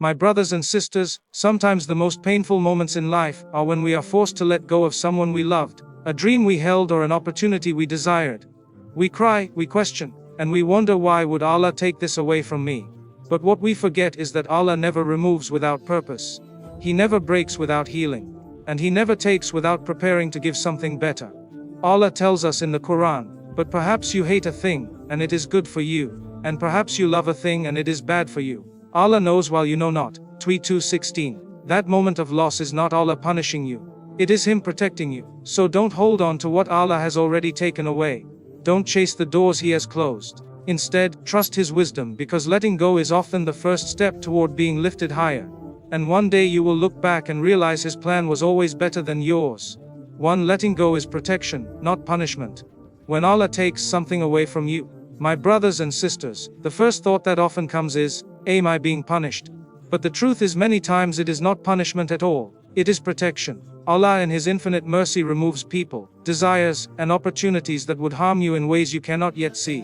My brothers and sisters, sometimes the most painful moments in life are when we are forced to let go of someone we loved, a dream we held or an opportunity we desired. We cry, we question, and we wonder, why would Allah take this away from me? But what we forget is that Allah never removes without purpose. He never breaks without healing. And He never takes without preparing to give something better. Allah tells us in the Qur'an, but perhaps you hate a thing, and it is good for you, and perhaps you love a thing and it is bad for you. Allah knows while you know not. Tweet 2:16. That moment of loss is not Allah punishing you. It is Him protecting you. So don't hold on to what Allah has already taken away. Don't chase the doors He has closed. Instead, trust His wisdom, because letting go is often the first step toward being lifted higher. And one day you will look back and realize His plan was always better than yours. Letting go is protection, not punishment. When Allah takes something away from you, my brothers and sisters, the first thought that often comes is, am I being punished? But the truth is, many times it is not punishment at all. It is protection. Allah in His infinite mercy removes people, desires, and opportunities that would harm you in ways you cannot yet see.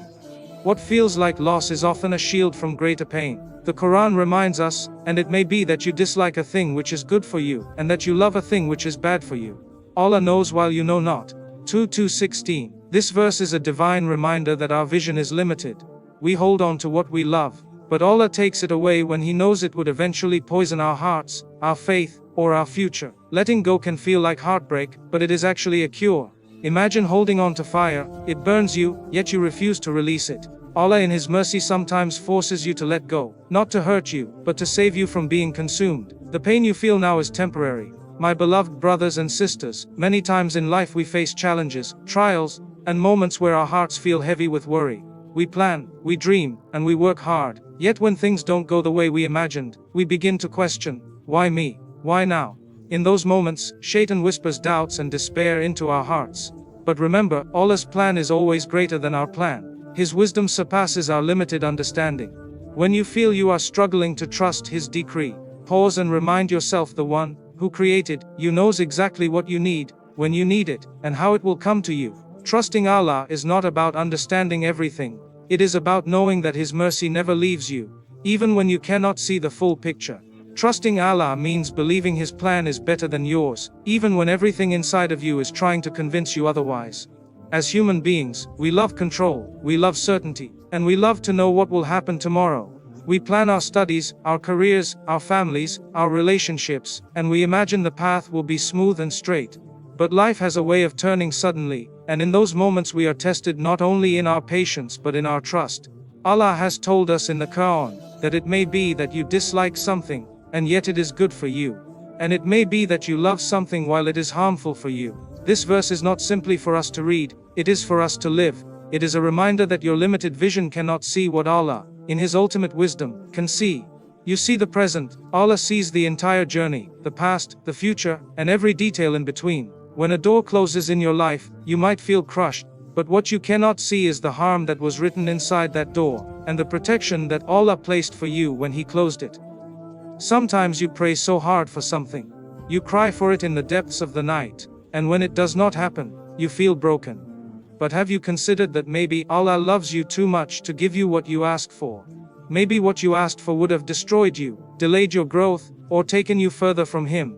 What feels like loss is often a shield from greater pain. The Quran reminds us, and it may be that you dislike a thing which is good for you, and that you love a thing which is bad for you. Allah knows while you know not. 2:16. This verse is a divine reminder that our vision is limited. We hold on to what we love, but Allah takes it away when He knows it would eventually poison our hearts, our faith, or our future. Letting go can feel like heartbreak, but it is actually a cure. Imagine holding on to fire. It burns you, yet you refuse to release it. Allah in His mercy sometimes forces you to let go, not to hurt you, but to save you from being consumed. The pain you feel now is temporary. My beloved brothers and sisters, many times in life we face challenges, trials, and moments where our hearts feel heavy with worry. We plan, we dream, and we work hard. Yet when things don't go the way we imagined, we begin to question, why me? Why now? In those moments, Shaitan whispers doubts and despair into our hearts. But remember, Allah's plan is always greater than our plan. His wisdom surpasses our limited understanding. When you feel you are struggling to trust His decree, pause and remind yourself the One who created you knows exactly what you need, when you need it, and how it will come to you. Trusting Allah is not about understanding everything. It is about knowing that His mercy never leaves you, even when you cannot see the full picture. Trusting Allah means believing His plan is better than yours, even when everything inside of you is trying to convince you otherwise. As human beings, we love control, we love certainty, and we love to know what will happen tomorrow. We plan our studies, our careers, our families, our relationships, and we imagine the path will be smooth and straight. But life has a way of turning suddenly, and in those moments we are tested not only in our patience but in our trust. Allah has told us in the Qur'an that it may be that you dislike something, and yet it is good for you. And it may be that you love something while it is harmful for you. This verse is not simply for us to read, it is for us to live. It is a reminder that your limited vision cannot see what Allah, in His ultimate wisdom, can see. You see the present, Allah sees the entire journey, the past, the future, and every detail in between. When a door closes in your life, you might feel crushed, but what you cannot see is the harm that was written inside that door, and the protection that Allah placed for you when He closed it. Sometimes you pray so hard for something. You cry for it in the depths of the night, and when it does not happen, you feel broken. But have you considered that maybe Allah loves you too much to give you what you asked for? Maybe what you asked for would have destroyed you, delayed your growth, or taken you further from Him.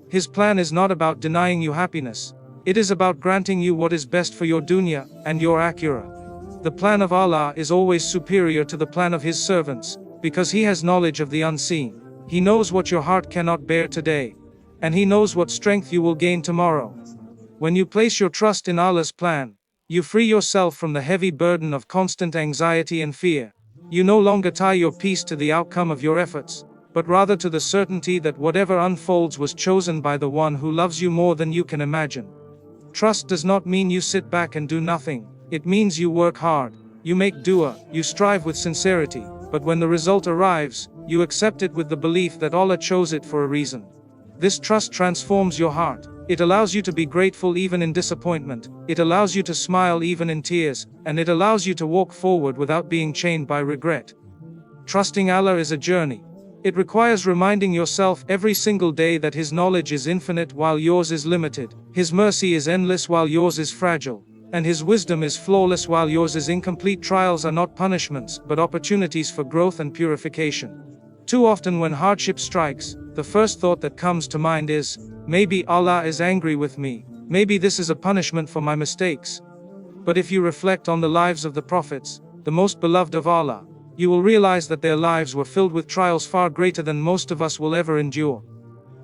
His plan is not about denying you happiness. It is about granting you what is best for your dunya and your akhirah. The plan of Allah is always superior to the plan of His servants, because He has knowledge of the unseen. He knows what your heart cannot bear today, and He knows what strength you will gain tomorrow. When you place your trust in Allah's plan, you free yourself from the heavy burden of constant anxiety and fear. You no longer tie your peace to the outcome of your efforts, but rather to the certainty that whatever unfolds was chosen by the One who loves you more than you can imagine. Trust does not mean you sit back and do nothing. It means you work hard, you make dua, you strive with sincerity, but when the result arrives, you accept it with the belief that Allah chose it for a reason. This trust transforms your heart. It allows you to be grateful even in disappointment, it allows you to smile even in tears, and it allows you to walk forward without being chained by regret. Trusting Allah is a journey. It requires reminding yourself every single day that His knowledge is infinite while yours is limited, His mercy is endless while yours is fragile, and His wisdom is flawless while yours is incomplete. Trials are not punishments, but opportunities for growth and purification. Too often when hardship strikes, the first thought that comes to mind is, maybe Allah is angry with me, maybe this is a punishment for my mistakes. But if you reflect on the lives of the prophets, the most beloved of Allah, you will realize that their lives were filled with trials far greater than most of us will ever endure.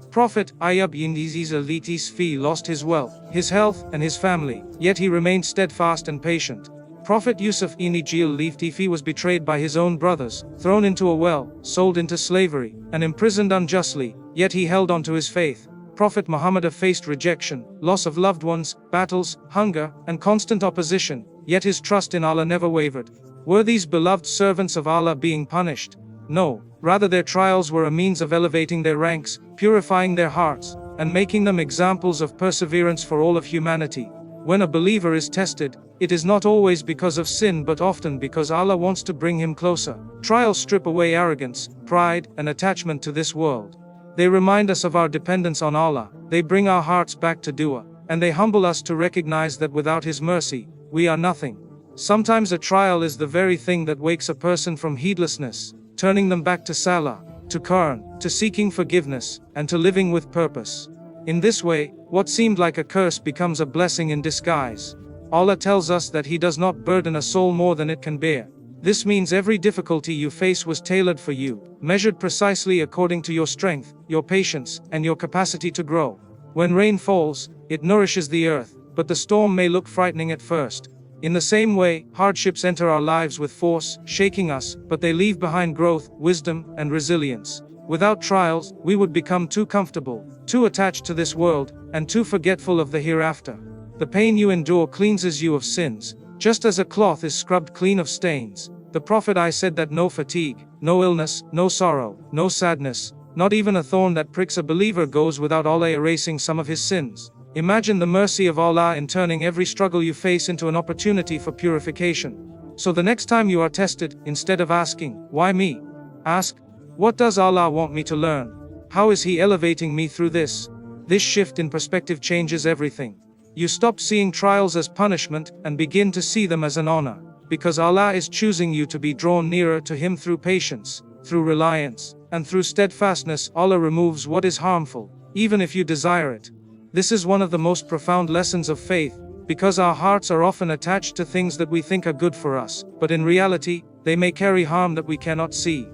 Prophet Ayub ibn al-Fi lost his wealth, his health, and his family, yet he remained steadfast and patient. Prophet Yusuf ibn al-Fi was betrayed by his own brothers, thrown into a well, sold into slavery, and imprisoned unjustly, yet he held on to his faith. Prophet Muhammad faced rejection, loss of loved ones, battles, hunger, and constant opposition, yet his trust in Allah never wavered. Were these beloved servants of Allah being punished? No, rather their trials were a means of elevating their ranks, purifying their hearts, and making them examples of perseverance for all of humanity. When a believer is tested, it is not always because of sin but often because Allah wants to bring him closer. Trials strip away arrogance, pride, and attachment to this world. They remind us of our dependence on Allah, they bring our hearts back to dua, and they humble us to recognize that without His mercy, we are nothing. Sometimes a trial is the very thing that wakes a person from heedlessness, turning them back to Salah, to Qur'an, to seeking forgiveness, and to living with purpose. In this way, what seemed like a curse becomes a blessing in disguise. Allah tells us that He does not burden a soul more than it can bear. This means every difficulty you face was tailored for you, measured precisely according to your strength, your patience, and your capacity to grow. When rain falls, it nourishes the earth, but the storm may look frightening at first. In the same way, hardships enter our lives with force, shaking us, but they leave behind growth, wisdom, and resilience. Without trials, we would become too comfortable, too attached to this world, and too forgetful of the hereafter. The pain you endure cleanses you of sins, just as a cloth is scrubbed clean of stains. The Prophet I said that no fatigue, no illness, no sorrow, no sadness, not even a thorn that pricks a believer goes without Allah erasing some of his sins. Imagine the mercy of Allah in turning every struggle you face into an opportunity for purification. So the next time you are tested, instead of asking, "Why me?" ask, "What does Allah want me to learn? How is He elevating me through this?" This shift in perspective changes everything. You stop seeing trials as punishment and begin to see them as an honor, because Allah is choosing you to be drawn nearer to Him through patience, through reliance, and through steadfastness. Allah removes what is harmful, even if you desire it. This is one of the most profound lessons of faith, because our hearts are often attached to things that we think are good for us, but in reality, they may carry harm that we cannot see.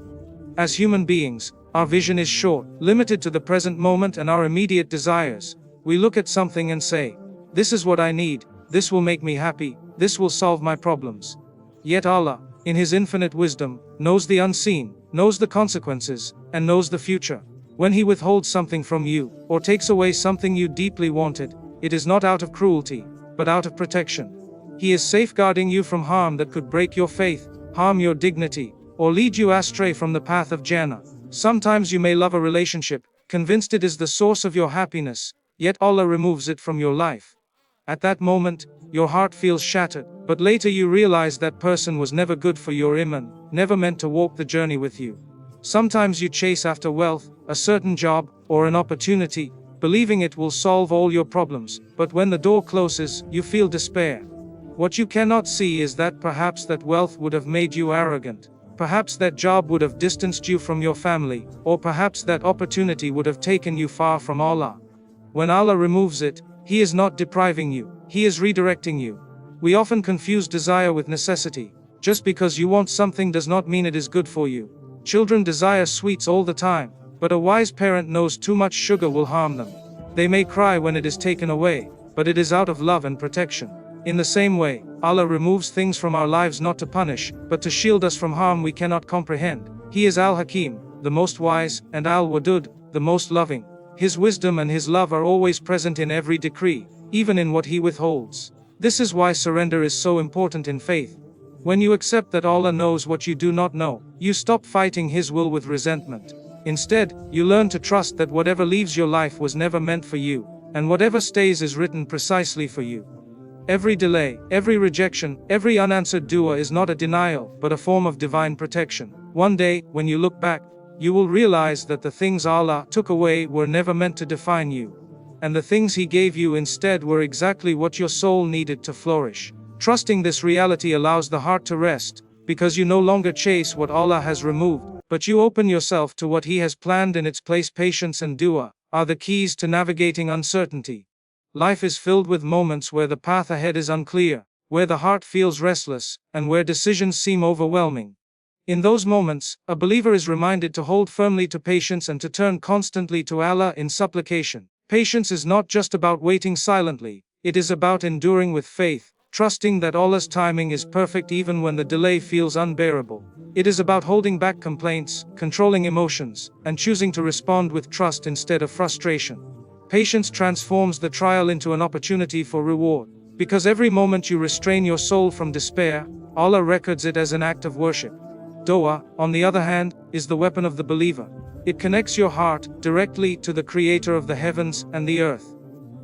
As human beings, our vision is short, limited to the present moment and our immediate desires. We look at something and say, "This is what I need, this will make me happy, this will solve my problems." Yet Allah, in His infinite wisdom, knows the unseen, knows the consequences, and knows the future. When He withholds something from you, or takes away something you deeply wanted, it is not out of cruelty, but out of protection. He is safeguarding you from harm that could break your faith, harm your dignity, or lead you astray from the path of Jannah. Sometimes you may love a relationship, convinced it is the source of your happiness, yet Allah removes it from your life. At that moment, your heart feels shattered, but later you realize that person was never good for your iman, never meant to walk the journey with you. Sometimes you chase after wealth, a certain job, or an opportunity, believing it will solve all your problems, but when the door closes, you feel despair. What you cannot see is that perhaps that wealth would have made you arrogant. Perhaps that job would have distanced you from your family, or perhaps that opportunity would have taken you far from Allah. When Allah removes it, He is not depriving you, He is redirecting you. We often confuse desire with necessity. Just because you want something does not mean it is good for you. Children desire sweets all the time, but a wise parent knows too much sugar will harm them. They may cry when it is taken away, but it is out of love and protection. In the same way, Allah removes things from our lives not to punish, but to shield us from harm we cannot comprehend. He is Al-Hakim, the most wise, and Al-Wadud, the most loving. His wisdom and His love are always present in every decree, even in what He withholds. This is why surrender is so important in faith. When you accept that Allah knows what you do not know, you stop fighting His will with resentment. Instead, you learn to trust that whatever leaves your life was never meant for you, and whatever stays is written precisely for you. Every delay, every rejection, every unanswered dua is not a denial, but a form of divine protection. One day, when you look back, you will realize that the things Allah took away were never meant to define you, and the things He gave you instead were exactly what your soul needed to flourish. Trusting this reality allows the heart to rest, because you no longer chase what Allah has removed, but you open yourself to what He has planned in its place. Patience and dua are the keys to navigating uncertainty. Life is filled with moments where the path ahead is unclear, where the heart feels restless, and where decisions seem overwhelming. In those moments, a believer is reminded to hold firmly to patience and to turn constantly to Allah in supplication. Patience is not just about waiting silently, it is about enduring with faith, trusting that Allah's timing is perfect even when the delay feels unbearable. It is about holding back complaints, controlling emotions, and choosing to respond with trust instead of frustration. Patience transforms the trial into an opportunity for reward, because every moment you restrain your soul from despair, Allah records it as an act of worship. Dua, on the other hand, is the weapon of the believer. It connects your heart directly to the Creator of the heavens and the earth.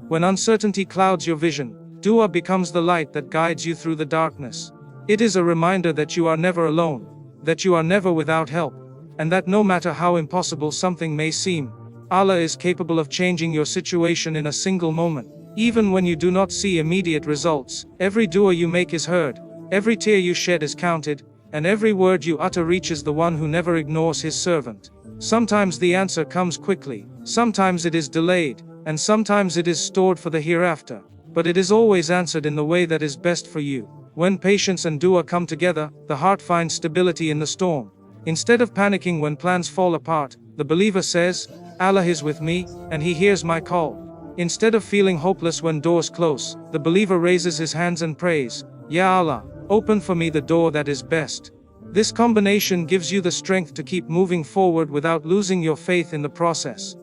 When uncertainty clouds your vision, dua becomes the light that guides you through the darkness. It is a reminder that you are never alone, that you are never without help, and that no matter how impossible something may seem, Allah is capable of changing your situation in a single moment. Even when you do not see immediate results, every dua you make is heard, every tear you shed is counted, and every word you utter reaches the one who never ignores his servant. Sometimes the answer comes quickly, sometimes it is delayed, and sometimes it is stored for the hereafter, but it is always answered in the way that is best for you. When patience and dua come together, the heart finds stability in the storm. Instead of panicking when plans fall apart, the believer says, Allah is with me, and He hears my call. Instead of feeling hopeless when doors close, the believer raises his hands and prays, Ya Allah, open for me the door that is best. This combination gives you the strength to keep moving forward without losing your faith in the process.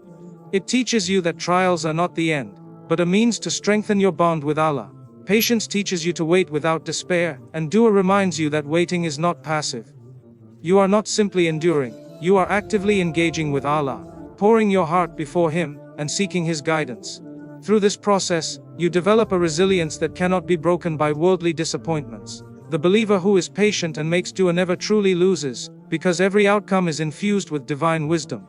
It teaches you that trials are not the end, but a means to strengthen your bond with Allah. Patience teaches you to wait without despair, and dua reminds you that waiting is not passive. You are not simply enduring, you are actively engaging with Allah, pouring your heart before Him, and seeking His guidance. Through this process, you develop a resilience that cannot be broken by worldly disappointments. The believer who is patient and makes dua never truly loses, because every outcome is infused with divine wisdom.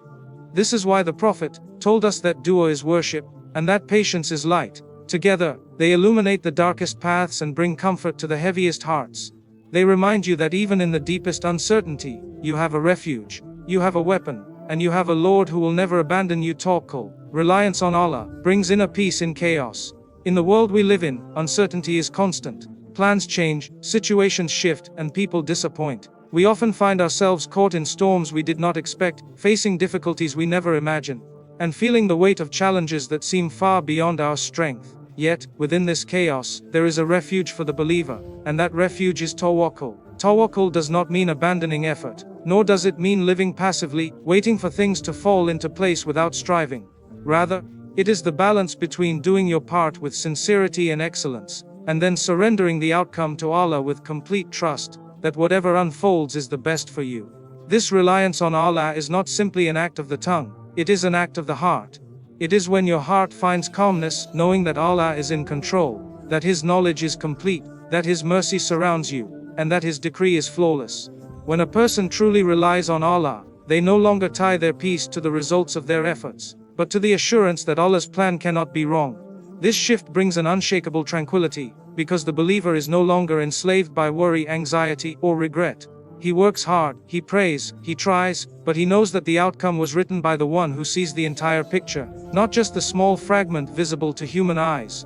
This is why the Prophet told us that dua is worship, and that patience is light. Together, they illuminate the darkest paths and bring comfort to the heaviest hearts. They remind you that even in the deepest uncertainty, you have a refuge, you have a weapon, and you have a Lord who will never abandon you. Tawakkul, reliance on Allah, brings inner peace in chaos. In the world we live in, uncertainty is constant. Plans change, situations shift, and people disappoint. We often find ourselves caught in storms we did not expect, facing difficulties we never imagined, and feeling the weight of challenges that seem far beyond our strength. Yet, within this chaos, there is a refuge for the believer, and that refuge is tawakkul. Tawakkul does not mean abandoning effort, nor does it mean living passively, waiting for things to fall into place without striving. Rather, it is the balance between doing your part with sincerity and excellence, and then surrendering the outcome to Allah with complete trust that whatever unfolds is the best for you. This reliance on Allah is not simply an act of the tongue, it is an act of the heart. It is when your heart finds calmness, knowing that Allah is in control, that His knowledge is complete, that His mercy surrounds you, and that His decree is flawless. When a person truly relies on Allah, they no longer tie their peace to the results of their efforts, but to the assurance that Allah's plan cannot be wrong. This shift brings an unshakable tranquility, because the believer is no longer enslaved by worry, anxiety, or regret. He works hard, he prays, he tries, but he knows that the outcome was written by the one who sees the entire picture, not just the small fragment visible to human eyes.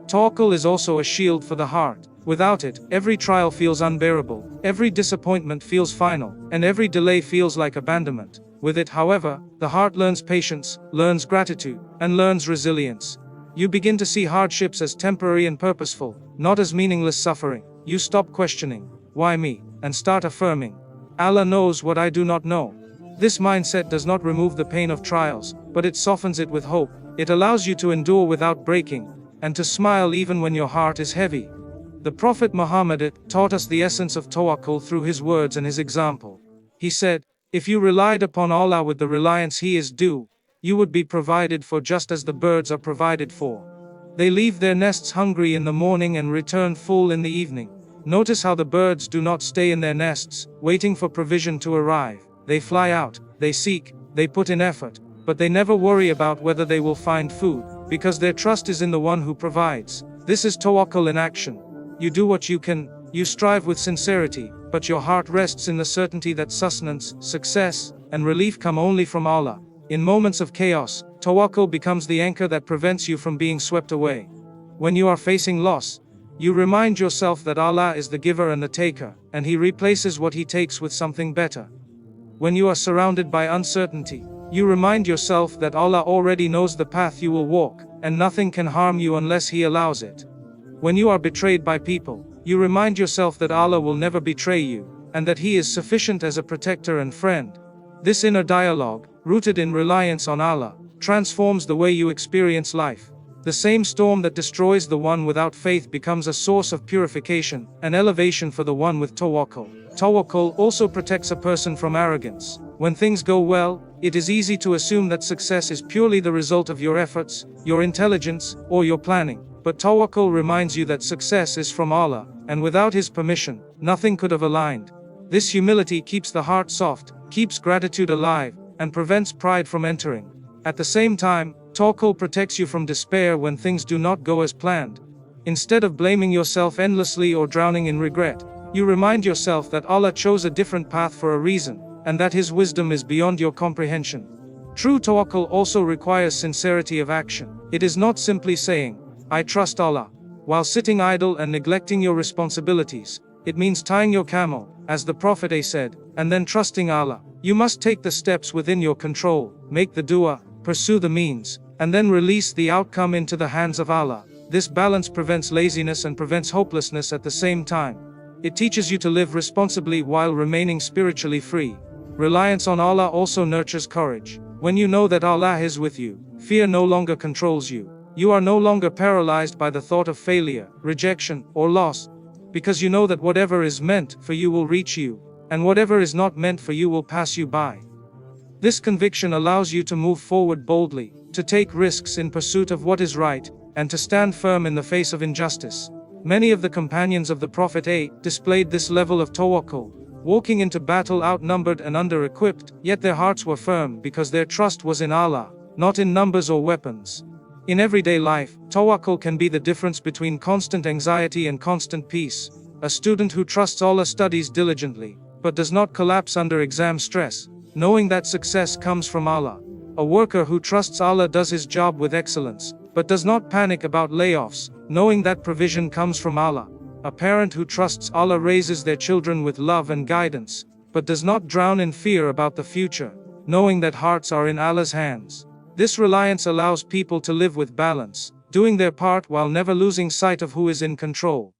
Tawakkul is also a shield for the heart. Without it, every trial feels unbearable, every disappointment feels final, and every delay feels like abandonment. With it, however, the heart learns patience, learns gratitude, and learns resilience. You begin to see hardships as temporary and purposeful, not as meaningless suffering. You stop questioning, why me, and start affirming, Allah knows what I do not know. This mindset does not remove the pain of trials, but it softens it with hope. It allows you to endure without breaking, and to smile even when your heart is heavy. The Prophet Muhammad taught us the essence of tawakkul through his words and his example. He said, if you relied upon Allah with the reliance He is due, you would be provided for just as the birds are provided for. They leave their nests hungry in the morning and return full in the evening. Notice how the birds do not stay in their nests, waiting for provision to arrive. They fly out, they seek, they put in effort, but they never worry about whether they will find food, because their trust is in the one who provides. This is tawakkul in action. You do what you can, You strive with sincerity, but your heart rests in the certainty that sustenance, success, and relief come only from Allah. In moments of chaos, tawakkul becomes the anchor that prevents you from being swept away. When you are facing loss, you remind yourself that Allah is the giver and the taker, and He replaces what He takes with something better. When you are surrounded by uncertainty, you remind yourself that Allah already knows the path you will walk, and nothing can harm you unless He allows it. When you are betrayed by people, you remind yourself that Allah will never betray you, and that He is sufficient as a protector and friend. This inner dialogue, rooted in reliance on Allah, transforms the way you experience life. The same storm that destroys the one without faith becomes a source of purification, an elevation for the one with tawakkul. Tawakkul also protects a person from arrogance. When things go well, it is easy to assume that success is purely the result of your efforts, your intelligence, or your planning. But tawakkul reminds you that success is from Allah, and without His permission, nothing could have aligned. This humility keeps the heart soft, keeps gratitude alive, and prevents pride from entering. At the same time, tawakkul protects you from despair when things do not go as planned. Instead of blaming yourself endlessly or drowning in regret, you remind yourself that Allah chose a different path for a reason, and that His wisdom is beyond your comprehension. True tawakkul also requires sincerity of action. It is not simply saying, "I trust Allah," while sitting idle and neglecting your responsibilities. It means tying your camel, as the Prophet said, and then trusting Allah. You must take the steps within your control, make the dua, pursue the means, and then release the outcome into the hands of Allah. This balance prevents laziness and prevents hopelessness at the same time. It teaches you to live responsibly while remaining spiritually free. Reliance on Allah also nurtures courage. When you know that Allah is with you, fear no longer controls you. You are no longer paralyzed by the thought of failure, rejection, or loss, because you know that whatever is meant for you will reach you, and whatever is not meant for you will pass you by. This conviction allows you to move forward boldly, to take risks in pursuit of what is right, and to stand firm in the face of injustice. Many of the companions of the Prophet displayed this level of tawakkul, walking into battle outnumbered and under-equipped, yet their hearts were firm because their trust was in Allah, not in numbers or weapons. In everyday life, tawakkul can be the difference between constant anxiety and constant peace. A student who trusts Allah studies diligently, but does not collapse under exam stress, knowing that success comes from Allah. A worker who trusts Allah does his job with excellence, but does not panic about layoffs, knowing that provision comes from Allah. A parent who trusts Allah raises their children with love and guidance, but does not drown in fear about the future, knowing that hearts are in Allah's hands. This reliance allows people to live with balance, doing their part while never losing sight of who is in control.